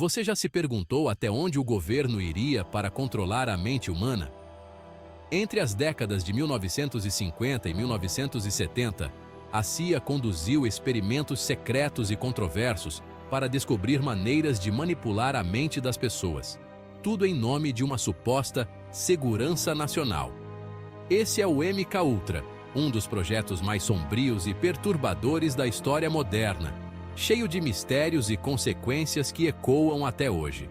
Você já se perguntou até onde o governo iria para controlar a mente humana? Entre as décadas de 1950 e 1970, a CIA conduziu experimentos secretos e controversos para descobrir maneiras de manipular a mente das pessoas. Tudo em nome de uma suposta segurança nacional. Esse é o MKUltra, um dos projetos mais sombrios e perturbadores da história moderna, cheio de mistérios e consequências que ecoam até hoje.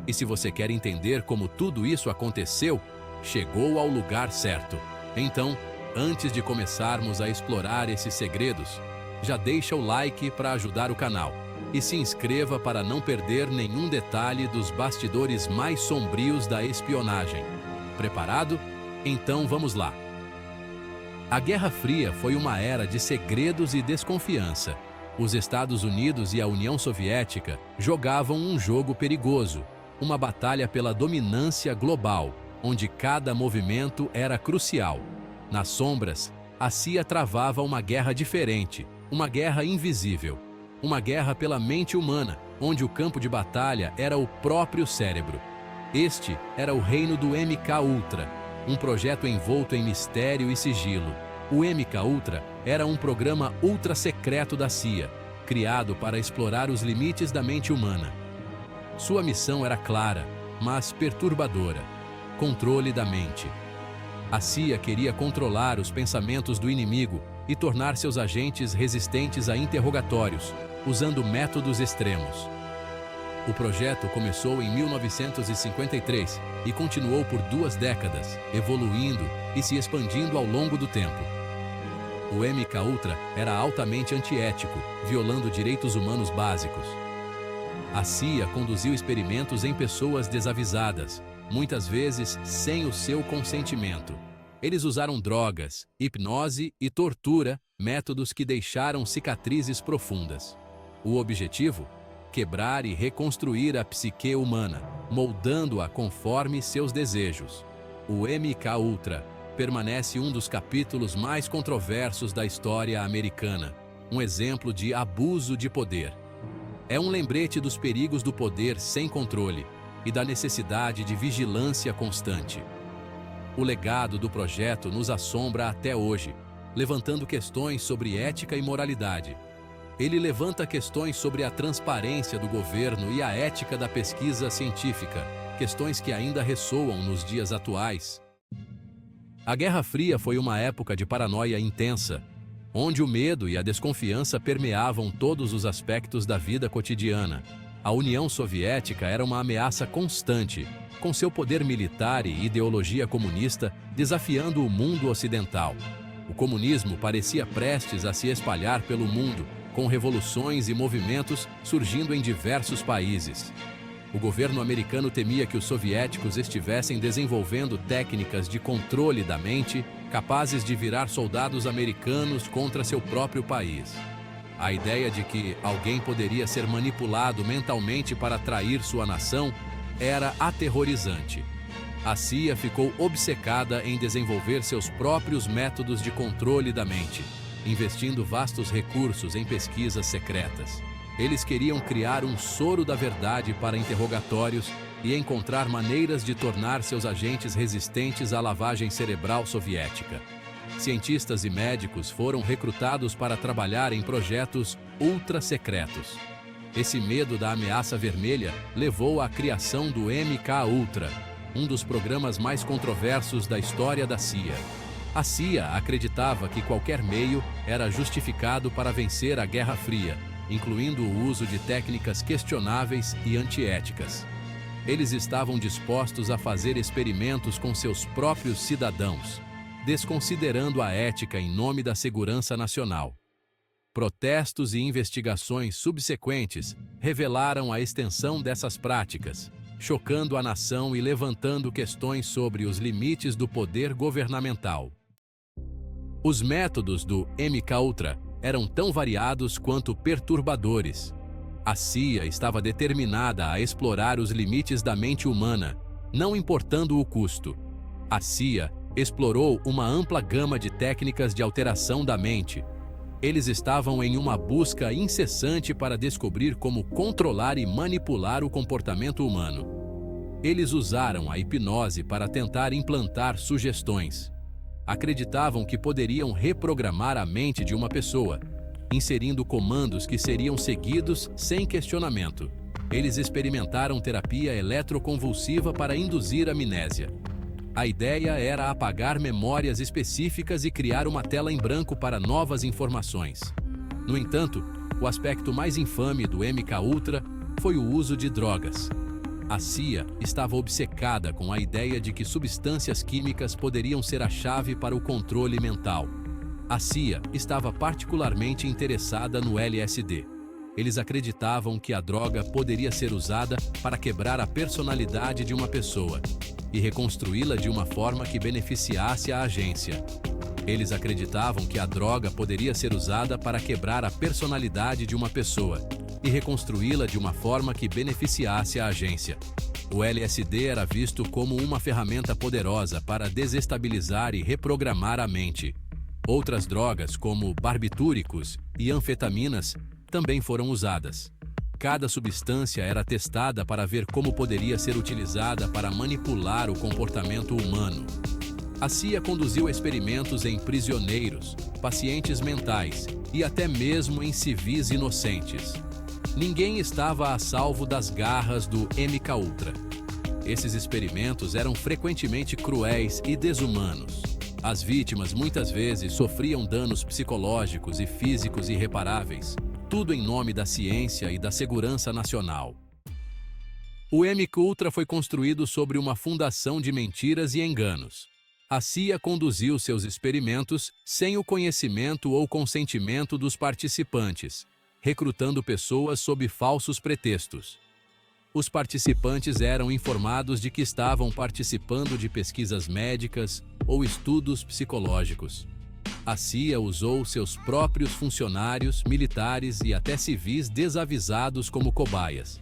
E se você quer entender como tudo isso aconteceu, chegou ao lugar certo. Então, antes de começarmos a explorar esses segredos, já deixa o like para ajudar o canal e se inscreva para não perder nenhum detalhe dos bastidores mais sombrios da espionagem. Preparado? Então vamos lá. A Guerra Fria foi uma era de segredos e desconfiança. Os Estados Unidos e a União Soviética jogavam um jogo perigoso, uma batalha pela dominância global, onde cada movimento era crucial. Nas sombras, a CIA travava uma guerra diferente, uma guerra invisível, uma guerra pela mente humana, onde o campo de batalha era o próprio cérebro. Este era o reino do MKUltra, um projeto envolto em mistério e sigilo. O MKUltra era um programa ultra-secreto da CIA, criado para explorar os limites da mente humana. Sua missão era clara, mas perturbadora: controle da mente. A CIA queria controlar os pensamentos do inimigo e tornar seus agentes resistentes a interrogatórios, usando métodos extremos. O projeto começou em 1953 e continuou por 2 décadas, evoluindo e se expandindo ao longo do tempo. O MKUltra era altamente antiético, violando direitos humanos básicos. A CIA conduziu experimentos em pessoas desavisadas, muitas vezes sem o seu consentimento. Eles usaram drogas, hipnose e tortura, métodos que deixaram cicatrizes profundas. O objetivo? Quebrar e reconstruir a psique humana, moldando-a conforme seus desejos. O MKUltra permanece um dos capítulos mais controversos da história americana, um exemplo de abuso de poder. É um lembrete dos perigos do poder sem controle e da necessidade de vigilância constante. O legado do projeto nos assombra até hoje, levantando questões sobre ética e moralidade. Ele levanta questões sobre a transparência do governo e a ética da pesquisa científica, questões que ainda ressoam nos dias atuais. A Guerra Fria foi uma época de paranoia intensa, onde o medo e a desconfiança permeavam todos os aspectos da vida cotidiana. A União Soviética era uma ameaça constante, com seu poder militar e ideologia comunista desafiando o mundo ocidental. O comunismo parecia prestes a se espalhar pelo mundo, com revoluções e movimentos surgindo em diversos países. O governo americano temia que os soviéticos estivessem desenvolvendo técnicas de controle da mente capazes de virar soldados americanos contra seu próprio país. A ideia de que alguém poderia ser manipulado mentalmente para trair sua nação era aterrorizante. A CIA ficou obcecada em desenvolver seus próprios métodos de controle da mente, investindo vastos recursos em pesquisas secretas. Eles queriam criar um soro da verdade para interrogatórios e encontrar maneiras de tornar seus agentes resistentes à lavagem cerebral soviética. Cientistas e médicos foram recrutados para trabalhar em projetos ultra-secretos. Esse medo da ameaça vermelha levou à criação do MKUltra, um dos programas mais controversos da história da CIA. A CIA acreditava que qualquer meio era justificado para vencer a Guerra Fria, incluindo o uso de técnicas questionáveis e antiéticas. Eles estavam dispostos a fazer experimentos com seus próprios cidadãos, desconsiderando a ética em nome da segurança nacional. Protestos e investigações subsequentes revelaram a extensão dessas práticas, chocando a nação e levantando questões sobre os limites do poder governamental. Os métodos do MKUltra eram tão variados quanto perturbadores. A CIA estava determinada a explorar os limites da mente humana, não importando o custo. A CIA explorou uma ampla gama de técnicas de alteração da mente. Eles estavam em uma busca incessante para descobrir como controlar e manipular o comportamento humano. Eles usaram a hipnose para tentar implantar sugestões. Acreditavam que poderiam reprogramar a mente de uma pessoa, inserindo comandos que seriam seguidos sem questionamento. Eles experimentaram terapia eletroconvulsiva para induzir amnésia. A ideia era apagar memórias específicas e criar uma tela em branco para novas informações. No entanto, o aspecto mais infame do MKUltra foi o uso de drogas. A CIA estava obcecada com a ideia de que substâncias químicas poderiam ser a chave para o controle mental. A CIA estava particularmente interessada no LSD. Eles acreditavam que a droga poderia ser usada para quebrar a personalidade de uma pessoa e reconstruí-la de uma forma que beneficiasse a agência. Eles acreditavam que a droga poderia ser usada para quebrar a personalidade de uma pessoa e reconstruí-la de uma forma que beneficiasse a agência. O LSD era visto como uma ferramenta poderosa para desestabilizar e reprogramar a mente. Outras drogas, como barbitúricos e anfetaminas, também foram usadas. Cada substância era testada para ver como poderia ser utilizada para manipular o comportamento humano. A CIA conduziu experimentos em prisioneiros, pacientes mentais e até mesmo em civis inocentes. Ninguém estava a salvo das garras do MKUltra. Esses experimentos eram frequentemente cruéis e desumanos. As vítimas muitas vezes sofriam danos psicológicos e físicos irreparáveis, tudo em nome da ciência e da segurança nacional. O MKUltra foi construído sobre uma fundação de mentiras e enganos. A CIA conduziu seus experimentos sem o conhecimento ou consentimento dos participantes, recrutando pessoas sob falsos pretextos. Os participantes eram informados de que estavam participando de pesquisas médicas ou estudos psicológicos. A CIA usou seus próprios funcionários, militares e até civis desavisados como cobaias.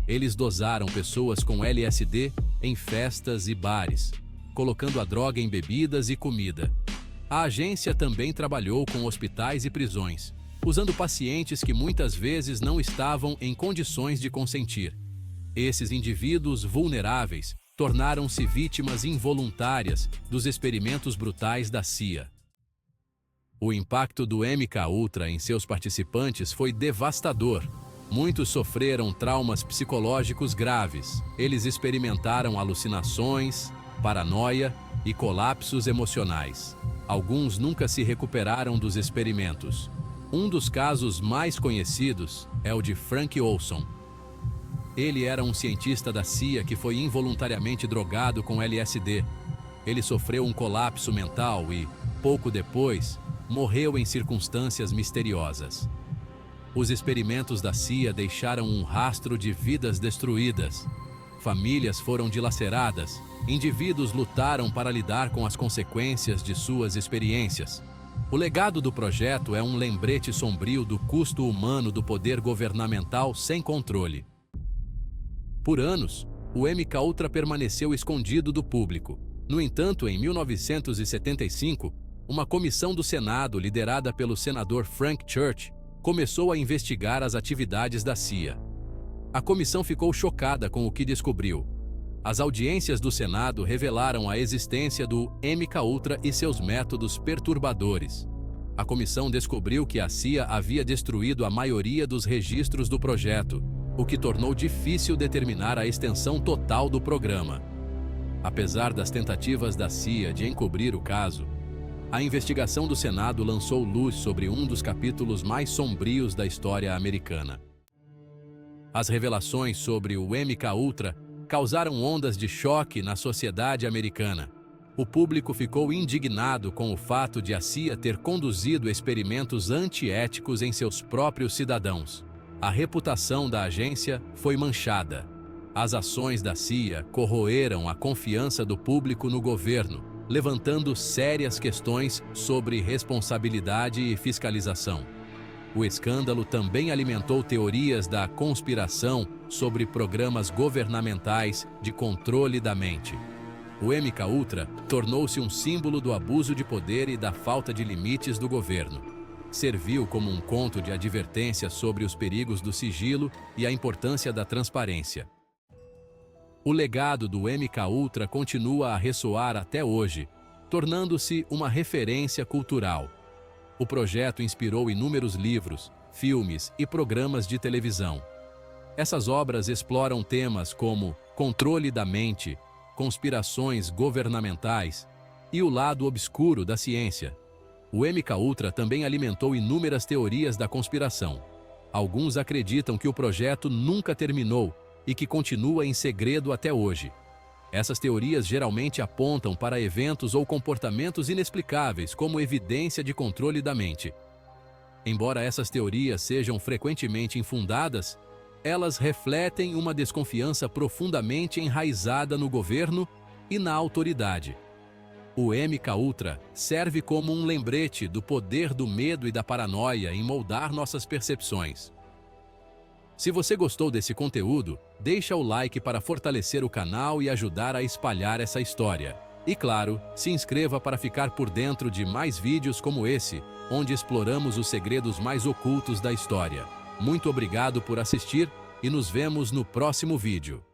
Eles dosaram pessoas com LSD em festas e bares, colocando a droga em bebidas e comida. A agência também trabalhou com hospitais e prisões, usando pacientes que muitas vezes não estavam em condições de consentir. Esses indivíduos vulneráveis tornaram-se vítimas involuntárias dos experimentos brutais da CIA. O impacto do MKUltra em seus participantes foi devastador. Muitos sofreram traumas psicológicos graves. Eles experimentaram alucinações, paranoia e colapsos emocionais. Alguns nunca se recuperaram dos experimentos. Um dos casos mais conhecidos é o de Frank Olson. Ele era um cientista da CIA que foi involuntariamente drogado com LSD. Ele sofreu um colapso mental e, pouco depois, morreu em circunstâncias misteriosas. Os experimentos da CIA deixaram um rastro de vidas destruídas. Famílias foram dilaceradas, indivíduos lutaram para lidar com as consequências de suas experiências. O legado do projeto é um lembrete sombrio do custo humano do poder governamental sem controle. Por anos, o MKUltra permaneceu escondido do público. No entanto, em 1975, uma comissão do Senado, liderada pelo senador Frank Church, começou a investigar as atividades da CIA. A comissão ficou chocada com o que descobriu. As audiências do Senado revelaram a existência do MKUltra e seus métodos perturbadores. A comissão descobriu que a CIA havia destruído a maioria dos registros do projeto, o que tornou difícil determinar a extensão total do programa. Apesar das tentativas da CIA de encobrir o caso, a investigação do Senado lançou luz sobre um dos capítulos mais sombrios da história americana. As revelações sobre o MKUltra causaram ondas de choque na sociedade americana. O público ficou indignado com o fato de a CIA ter conduzido experimentos antiéticos em seus próprios cidadãos. A reputação da agência foi manchada. As ações da CIA corroeram a confiança do público no governo, levantando sérias questões sobre responsabilidade e fiscalização. O escândalo também alimentou teorias da conspiração sobre programas governamentais de controle da mente. O MKUltra tornou-se um símbolo do abuso de poder e da falta de limites do governo. serviu como um conto de advertência sobre os perigos do sigilo e a importância da transparência. O legado do MKUltra continua a ressoar até hoje, tornando-se uma referência cultural. O projeto inspirou inúmeros livros, filmes e programas de televisão. Essas obras exploram temas como controle da mente, conspirações governamentais e o lado obscuro da ciência. O MKUltra também alimentou inúmeras teorias da conspiração. Alguns acreditam que o projeto nunca terminou e que continua em segredo até hoje. Essas teorias geralmente apontam para eventos ou comportamentos inexplicáveis como evidência de controle da mente. Embora essas teorias sejam frequentemente infundadas, elas refletem uma desconfiança profundamente enraizada no governo e na autoridade. O MKUltra serve como um lembrete do poder do medo e da paranoia em moldar nossas percepções. Se você gostou desse conteúdo, deixa o like para fortalecer o canal e ajudar a espalhar essa história. E claro, se inscreva para ficar por dentro de mais vídeos como esse, onde exploramos os segredos mais ocultos da história. Muito obrigado por assistir e nos vemos no próximo vídeo.